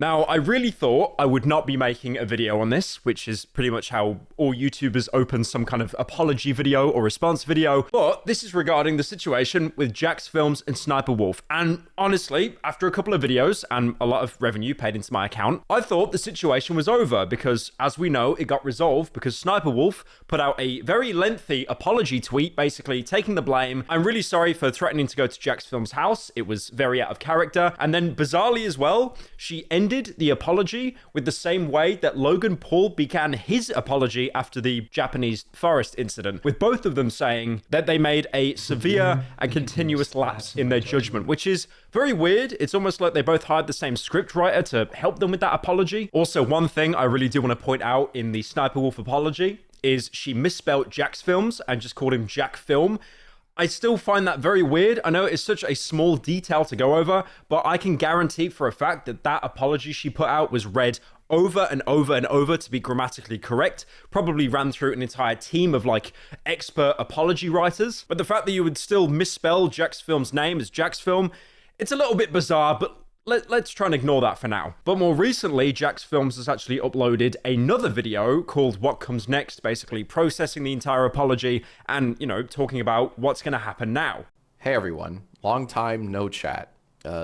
Now, I really thought I would not be making a video on this, which is pretty much how all YouTubers open some kind of apology video or response video, but this is regarding the situation with Jax Films and Sniper Wolf. And honestly, after a couple of videos and a lot of revenue paid into my account, I thought the situation was over because, as we know, it got resolved because Sniper Wolf put out a very lengthy apology tweet, basically taking the blame. I'm really sorry for threatening to go to Jax Films' house. It was very out of character. And then bizarrely as well, she ended the apology with the same way that Logan Paul began his apology after the Japanese forest incident, with both of them saying that they made a severe and continuous lapse in their judgment, which is very weird. It's almost like they both hired the same script writer to help them with that apology. Also, one thing I really do want to point out in the Sniper Wolf apology is she misspelled Jax Films and just called him Jack Film. I still find that very weird. I know it's such a small detail to go over, but I can guarantee for a fact that that apology she put out was read over and over and over to be grammatically correct, probably ran through an entire team of like expert apology writers. But the fact that you would still misspell Jax Film's name as Jax Film, it's a little bit bizarre, but let's try and ignore that for now. But more recently, Jax Films has actually uploaded another video called What Comes Next, basically processing the entire apology and, you know, talking about what's going to happen now. Hey everyone, long time no chat.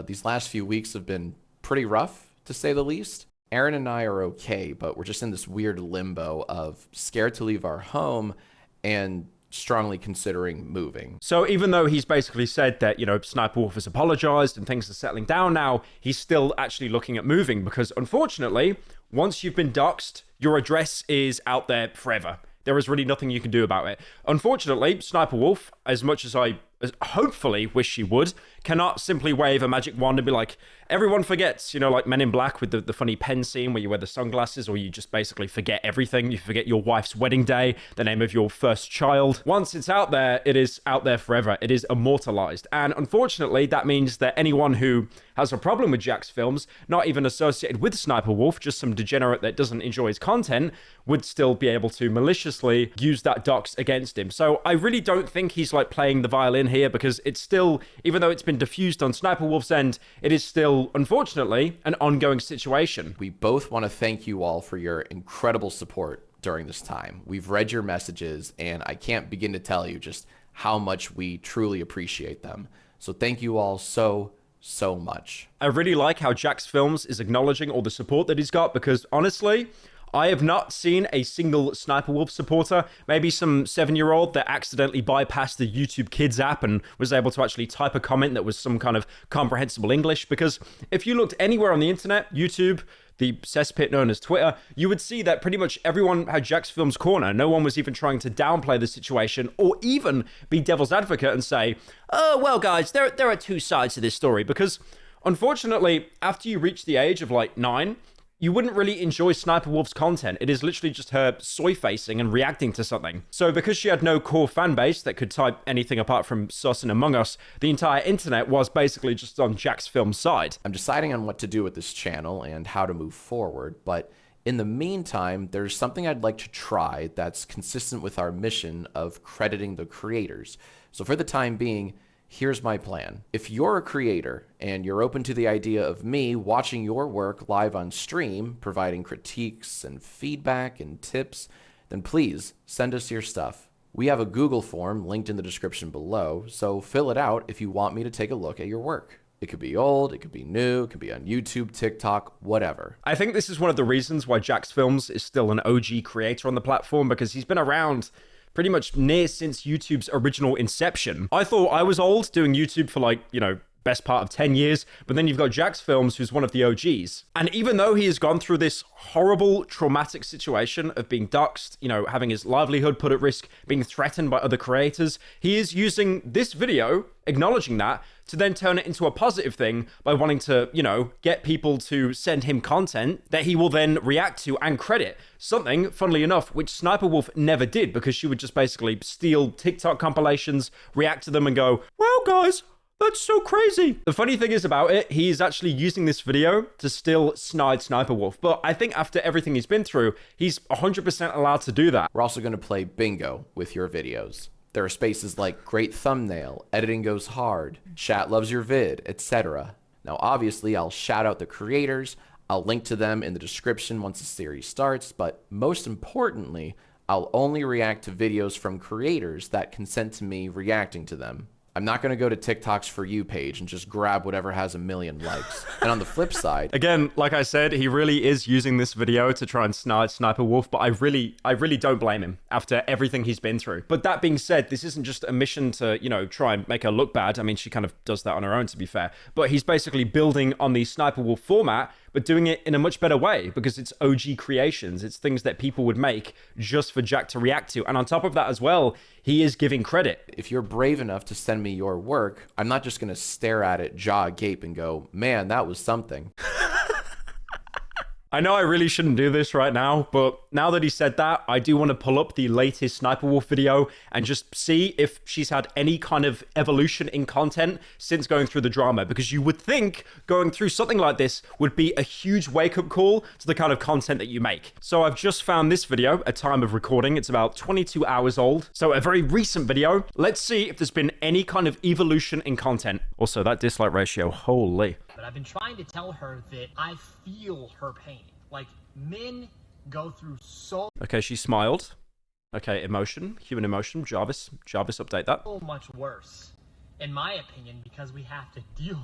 These last few weeks have been pretty rough, to say the least. Aaron and I are okay, but we're just in this weird limbo of scared to leave our home and strongly considering moving. So even though he's basically said that, you know, Sniper Wolf has apologized and things are settling down now, he's still actually looking at moving because unfortunately, once you've been doxxed, your address is out there forever. There is really nothing you can do about it. Unfortunately, Sniper Wolf, as much as I hopefully wish she would, cannot simply wave a magic wand and be like, everyone forgets, you know, like Men in Black with the funny pen scene where you wear the sunglasses, or you just basically forget everything. You forget your wife's wedding day, the name of your first child. Once it's out there, it is out there forever. It is immortalized. And unfortunately, that means that anyone who has a problem with Jax Films, not even associated with Sniper Wolf, just some degenerate that doesn't enjoy his content, would still be able to maliciously use that dox against him. So I really don't think he's like playing the violin here, because it's still, even though it's been diffused on Sniper Wolf's end, it is still, unfortunately, an ongoing situation. We both want to thank you all for your incredible support during this time. We've read your messages, and I can't begin to tell you just how much we truly appreciate them. So thank you all so much. I really like how Jax Films is acknowledging all the support that he's got, because honestly, I have not seen a single Sniper Wolf supporter, maybe some 7-year-old that accidentally bypassed the YouTube Kids app and was able to actually type a comment that was some kind of comprehensible English. Because if you looked anywhere on the internet, YouTube, the cesspit known as Twitter, you would see that pretty much everyone had Jax Films' corner. No one was even trying to downplay the situation or even be devil's advocate and say, oh, well, guys, there are two sides to this story. Because unfortunately, after you reach the age of like 9, you wouldn't really enjoy Sniper Wolf's content. It is literally just her soy-facing and reacting to something. So because she had no core fan base that could type anything apart from Sus and Among Us, the entire internet was basically just on Jax Films' side. I'm deciding on what to do with this channel and how to move forward, but in the meantime, there's something I'd like to try that's consistent with our mission of crediting the creators. So for the time being, here's my plan. If you're a creator and you're open to the idea of me watching your work live on stream, providing critiques and feedback and tips, then please send us your stuff. We have a Google form linked in the description below, so fill it out if you want me to take a look at your work. It could be old, it could be new, it could be on YouTube, TikTok, whatever. I think this is one of the reasons why Jax Films is still an OG creator on the platform, because he's been around pretty much near since YouTube's original inception. I thought I was old doing YouTube for like, you know, best part of 10 years, but then you've got Jax Films, who's one of the OGs. And even though he has gone through this horrible, traumatic situation of being doxxed, you know, having his livelihood put at risk, being threatened by other creators, he is using this video, acknowledging that, to then turn it into a positive thing by wanting to, you know, get people to send him content that he will then react to and credit. Something, funnily enough, which Sniper Wolf never did, because she would just basically steal TikTok compilations, react to them and go, wow, guys, that's so crazy. The funny thing is about it, he's actually using this video to still snide Sniper Wolf. But I think after everything he's been through, he's 100% allowed to do that. We're also going to play bingo with your videos. There are spaces like great thumbnail, editing goes hard, chat loves your vid, etc. Now obviously I'll shout out the creators, I'll link to them in the description once the series starts, but most importantly, I'll only react to videos from creators that consent to me reacting to them. I'm not going to go to TikTok's For You page and just grab whatever has 1 million likes. And on the flip side... Again, like I said, he really is using this video to try and sniper Wolf, but I really don't blame him after everything he's been through. But that being said, this isn't just a mission to, you know, try and make her look bad. I mean, she kind of does that on her own, to be fair. But he's basically building on the Sniper Wolf format, but doing it in a much better way because it's OG creations. It's things that people would make just for Jack to react to. And on top of that as well, he is giving credit. If you're brave enough to send me your work, I'm not just going to stare at it, jaw agape, and go, man, that was something. I know I really shouldn't do this right now, but now that he said that, I do want to pull up the latest Sniper Wolf video and just see if she's had any kind of evolution in content since going through the drama, because you would think going through something like this would be a huge wake-up call to the kind of content that you make. So I've just found this video at time of recording. It's about 22 hours old, so a very recent video. Let's see if there's been any kind of evolution in content. Also, that dislike ratio, holy. But I've been trying to tell her that I feel her pain. Like, men go through so... Okay, she smiled. Okay, emotion, human emotion. Jarvis, update that. So much worse, in my opinion, because we have to deal...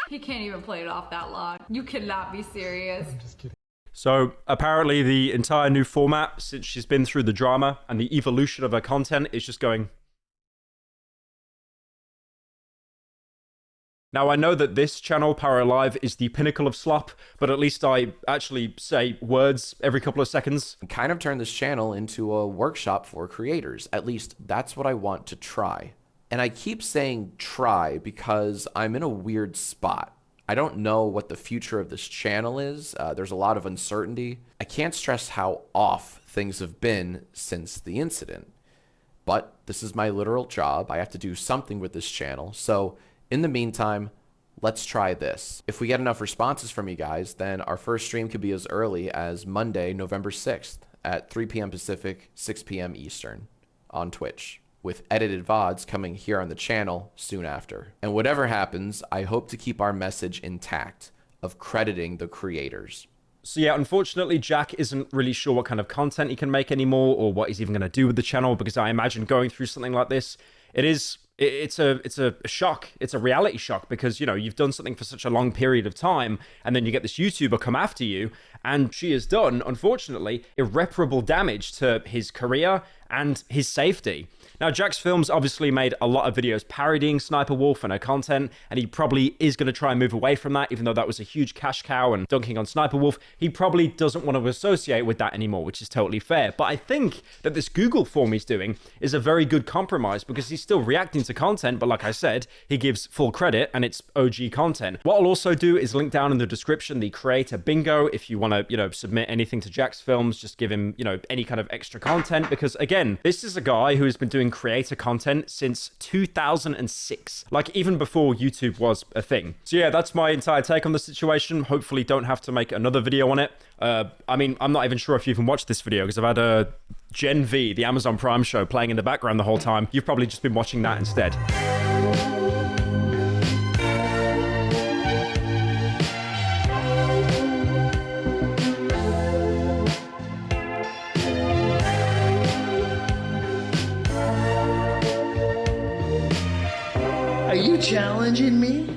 He can't even play it off that long. You cannot be serious. I'm just kidding. So apparently the entire new format, since she's been through the drama and the evolution of her content, is just going... Now, I know that this channel, Power Live, is the pinnacle of slop, but at least I actually say words every couple of seconds. Kind of turn this channel into a workshop for creators. At least that's what I want to try. And I keep saying try because I'm in a weird spot. I don't know what the future of this channel is. There's a lot of uncertainty. I can't stress how off things have been since the incident. But this is my literal job. I have to do something with this channel. So in the meantime, let's try this. If we get enough responses from you guys, then our first stream could be as early as Monday, November 6th at 3 p.m. Pacific, 6 p.m. Eastern on Twitch, with edited VODs coming here on the channel soon after. And whatever happens, I hope to keep our message intact of crediting the creators. So yeah, unfortunately, Jack isn't really sure what kind of content he can make anymore or what he's even going to do with the channel, because I imagine going through something like this, it's a shock. It's a reality shock because, you know, you've done something for such a long period of time and then you get this YouTuber come after you, and she has done, unfortunately, irreparable damage to his career and his safety. Now, Jack's Films obviously made a lot of videos parodying Sniper Wolf and her content, and he probably is going to try and move away from that, even though that was a huge cash cow and dunking on Sniper Wolf. He probably doesn't want to associate with that anymore, which is totally fair. But I think that this Google form he's doing is a very good compromise because he's still reacting to content, but like I said, he gives full credit and it's OG content. What I'll also do is link down in the description the creator bingo if you want to, you know, submit anything to Jack's Films, just give him, you know, any kind of extra content, because again, this is a guy who has been doing creator content since 2006, like even before YouTube was a thing. So yeah, that's my entire take on the situation. Hopefully don't have to make another video on it. I mean, I'm not even sure if you even watched this video because I've had Gen V, the Amazon Prime show, playing in the background the whole time. You've probably just been watching that instead. Are you challenging me?